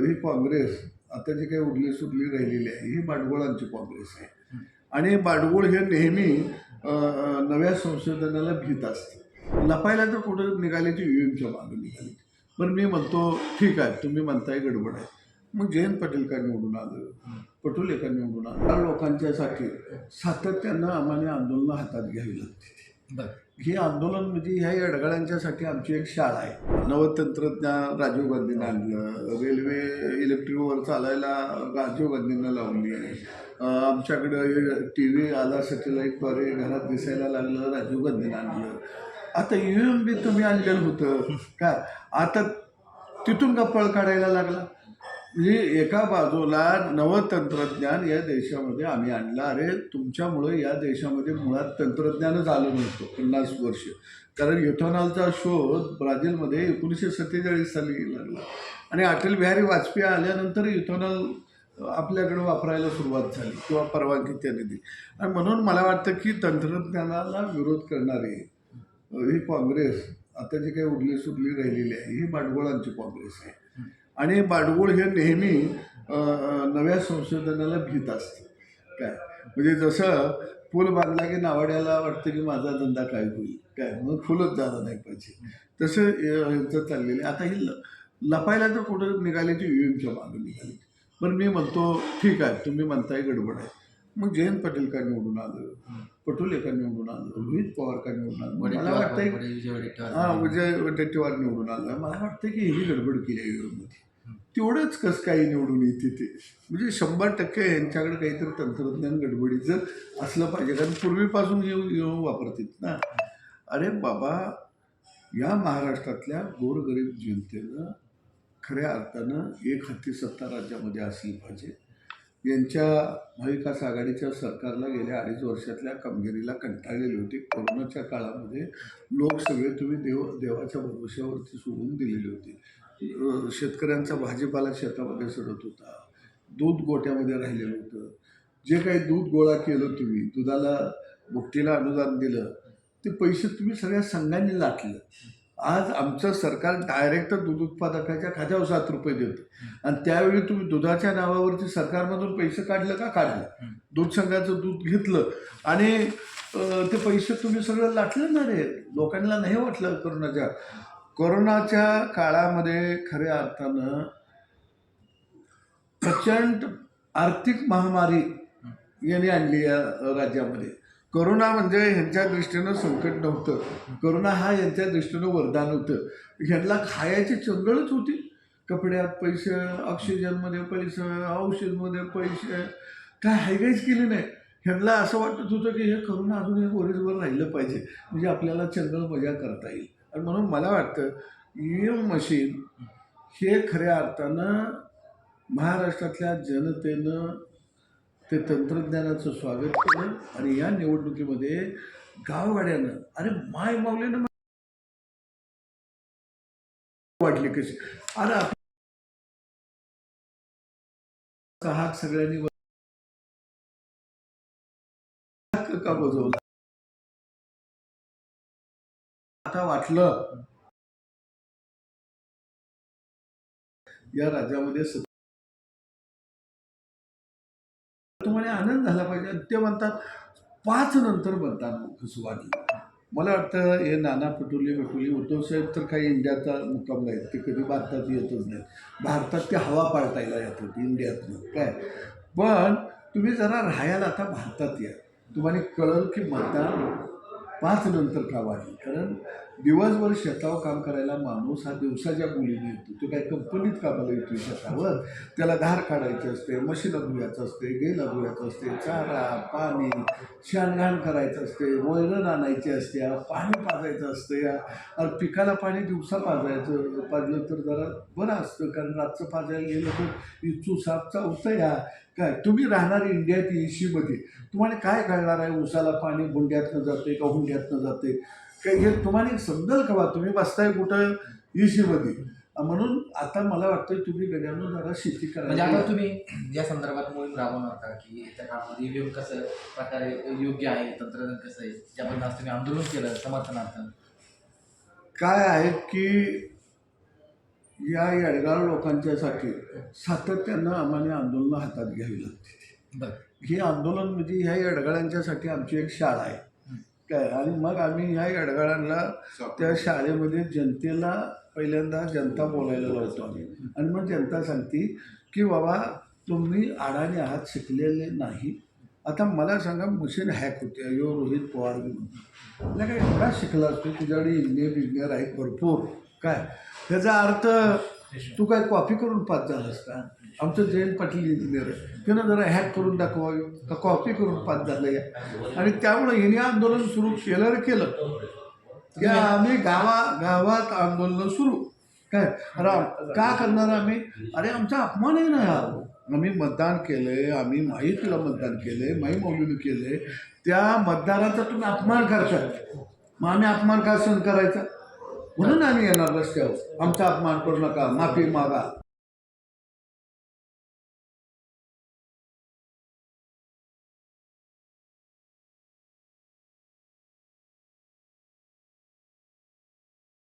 ही काँग्रेस आता जी काही उरली सुरली राहिलेली आहे ही बाडगोळांची काँग्रेस आहे. आणि बाडगोळ हे नेहमी नव्या संशोधनाला भीत असते. लपायला तर कुठं निघाले की ईव्हीएमच्या मागं निघाले. पण मी म्हणतो ठीक आहे, तुम्ही म्हणताय गडबड आहे. मग जयंत पाटील का निवडून आलं, पटोले का निवडून आलं, लोकांच्यासाठी सातत्यानं आम्हाला आंदोलनं हातात घ्यावी लागते. हे आंदोलन म्हणजे ह्या अडगळ्यांच्यासाठी आमची एक शाळा आहे. नवतंत्रज्ञान राजीव गांधींनी आणलं, रेल्वे इलेक्ट्रिकवर चालायला राजीव गांधींना लावली आहे. आमच्याकडं टी व्ही आला सॅटेलाईटद्वारे घरात दिसायला लागलं, राजीव गांधींनी आणलं. आता ईव्हीएम बी तुम्ही आणलेलं होतं का, आता तिथून का पळ काढायला लागला. म्हणजे एका बाजूला नवतंत्रज्ञान या देशामध्ये आम्ही आणलं. अरे तुमच्यामुळे या देशामध्ये मुळात तंत्रज्ञानच आलं नव्हतं 50 वर्ष. कारण इथेनॉलचा शोध ब्राझीलमध्ये 1947 साली लागला आणि अटल बिहारी वाजपेयी आल्यानंतर इथेनॉल आपल्याकडे वापरायला सुरुवात झाली किंवा परवानगी त्यांनी दिली. आणि म्हणून मला वाटतं की तंत्रज्ञानाला विरोध करणारे ही काँग्रेस आता जी काही उरली सुरली राहिलेली आहे ही बाडगोळांची काँग्रेस आहे. आणि बाडगोळ हे नेहमी नव्या संशोधनाला भीत असते. काय म्हणजे जसं पूल बांधला की नावाड्याला वाटतं की माझा धंदा काय होईल, काय मग फुलच झालं नाही पाहिजे. तसं यांचं चाललेलं आहे. आता ही लपायला तर कुठं निघाले की ईव्हीएमच्या मागं निघाले. पण मी म्हणतो ठीक आहे, तुम्ही म्हणताय गडबड आहे. मग जयंत पाटील का निवडून आलं, पटोले का निवडून आलं, रोहित पवार का निवडून आलं, मला वाटतंय विजय वडेट्टीवार निवडून आलं. मला वाटतं की ही गडबड केली आहे ईव्हीएममध्ये. तेवढंच कसं काही निवडून येते ते, म्हणजे 100% यांच्याकडे काहीतरी तंत्रज्ञान गडबडीचं असलं पाहिजे. कारण पूर्वीपासून येऊन वापरतात ना. अरे बाबा, या महाराष्ट्रातल्या गोरगरीब जनतेनं खऱ्या अर्थानं एक हाती सत्ता राज्यामध्ये असली पाहिजे. यांच्या महाविकास आघाडीच्या सरकारला गेल्या 2.5 वर्षातल्या कामगिरीला कंटाळलेली होती. कोरोनाच्या काळामध्ये लोक सगळे तुम्ही देवाच्या भरोश्यावरती सोडून दिलेली होती. शेतकऱ्यांचा भाजीपाला शेतामध्ये सडत होता, दूध गोट्यामध्ये राहिलेलं होतं. जे काही दूध गोळा केलं तुम्ही, दुधाला भुकटीला अनुदान दिलं, ते पैसे तुम्ही सगळ्या संघांनी लाटलं. आज आमचं सरकार डायरेक्ट दूध उत्पादकाच्या खात्यावर 7 रुपये देतं. आणि त्यावेळी तुम्ही दुधाच्या नावावरती सरकारमधून पैसे काढलं का काढलं, दूध संघाचं दूध घेतलं आणि ते पैसे तुम्ही सगळं लाटलं ना रे. लोकांना नाही वाटलं कोरोनाच्या काळामध्ये खऱ्या अर्थानं प्रचंड आर्थिक महामारी यांनी आणली या राज्यामध्ये. कोरोना म्हणजे ह्यांच्या दृष्टीनं संकट नव्हतं, कोरोना हा यांच्या दृष्टीनं वरदान होतं. ह्यांना खायची चंगळच होती. कपड्यात पैसे, ऑक्सिजनमध्ये पैसे, औषधमध्ये पैसे, काय हायगाईच केली नाही. ह्यांना असं वाटत होतं की हे कोरोना अजून एक वरीसभर राहिलं पाहिजे, म्हणजे आपल्याला चंगळ मजा करता येईल. आणि म्हणून मला वाटतं ईव्हीएम मशीन हे खऱ्या अर्थानं महाराष्ट्रातल्या जनतेनं ते तंत्रज्ञानाचं स्वागत केलं. आणि या निवडणुकीमध्ये गावगाड्यानं अरे माय माऊलीनं वाटली कशी. अरे हात सगळ्यांनी का बजवला. आता वाटलं या राज्यामध्ये तुम्हाला आनंद झाला पाहिजे. ते म्हणतात 5 नंतर मतदान कसं वाढलं. मला वाटतं हे नाना पटोले उद्धव साहेब तर काही इंडियाचा मुकाबला आहेत, ते कधी भारतात येतच नाहीत. भारतात ते हवा पाळतायला येतात इंडियातनं काय. पण तुम्ही जरा राहायला आता भारतात या, तुम्हाला कळलं की मतदान 5 नंतर का वाढली. कारण दिवसभर शेतावर काम करायला माणूस हा दिवसाच्या बोलीने येतो. तो काय कंपनीत कामाला येतो शेतावर, त्याला धार काढायची असते, मशीनं धुवायचं असते, गेला धुवायचं असते, चारा पाणी शानघाण करायचं असते, वैरण आणायची असते, पाणी पाजायचं असतं. आणि पिकाला पाणी दिवसा पाजलं तर जरा बरं असतं. कारण रातचं पाजायला गेलं तर इच्छू साप चावतं. काय तुम्ही राहणार इंडियात एशीमध्ये, तुम्हाला काय कळणार आहे उसाला पाणी गुंड्यातनं जाते का हुंड्यातनं जाते काय, हे तुम्हाला समजेल का बा. तुम्ही बसताय कुठं एशीमध्ये. म्हणून आता मला वाटतं तुम्ही गड्यानं जरा शेती करा. म्हणजे आता तुम्ही या संदर्भात मोहीम राबवणार का की त्या काळामध्ये ईव्हीएम कसं प्रकारे योग्य आहे, तंत्रज्ञान कसं आहे, त्याबद्दल आज तुम्ही आंदोलन केलं समर्थनार्थ. काय आहे की या येडगाळ लोकांच्यासाठी सातत्यानं आम्हाला आंदोलनं हातात घ्यावी लागते. बरं. ही आंदोलन म्हणजे ह्या येडगाळांच्यासाठी आमची एक शाळा आहे काय. आणि मग आम्ही ह्या येडगाळांना त्या शाळेमध्ये जनतेला पहिल्यांदा जनता बोलायला लावतो आम्ही. आणि मग जनता सांगते की बाबा तुम्ही अडाणी आहात, शिकलेले नाही. आता मला सांगा, मशीन हॅक होते, यो रोहित पवार म्हणून आपल्या काय एवढा शिकला असतो, तुझ्याकडे इंजिनियर आहेत भरपूर काय. त्याचा अर्थ तू काय कॉपी करून पास झालास का. आमचं जयंत पाटील इंजिनियर आहे, त्यानं जरा हॅक करून दाखवावी का कॉपी करून पास झालं या. आणि त्यामुळे हिने आंदोलन सुरू केलं की आम्ही गावात आंदोलन सुरू काय. का करणार आम्ही. अरे आमचा अपमान आहे ना हा. आम्ही मतदान केलंय, आम्ही माहीतला मतदान केलंय, माही मौलीनं केलंय, त्या मतदाराचा तुम्ही अपमान करताय. मग आम्ही अपमान का सहन करायचा. म्हणून आम्ही येणार रस्त्यावर. आमचा अपमान करू नका, माफी मागा.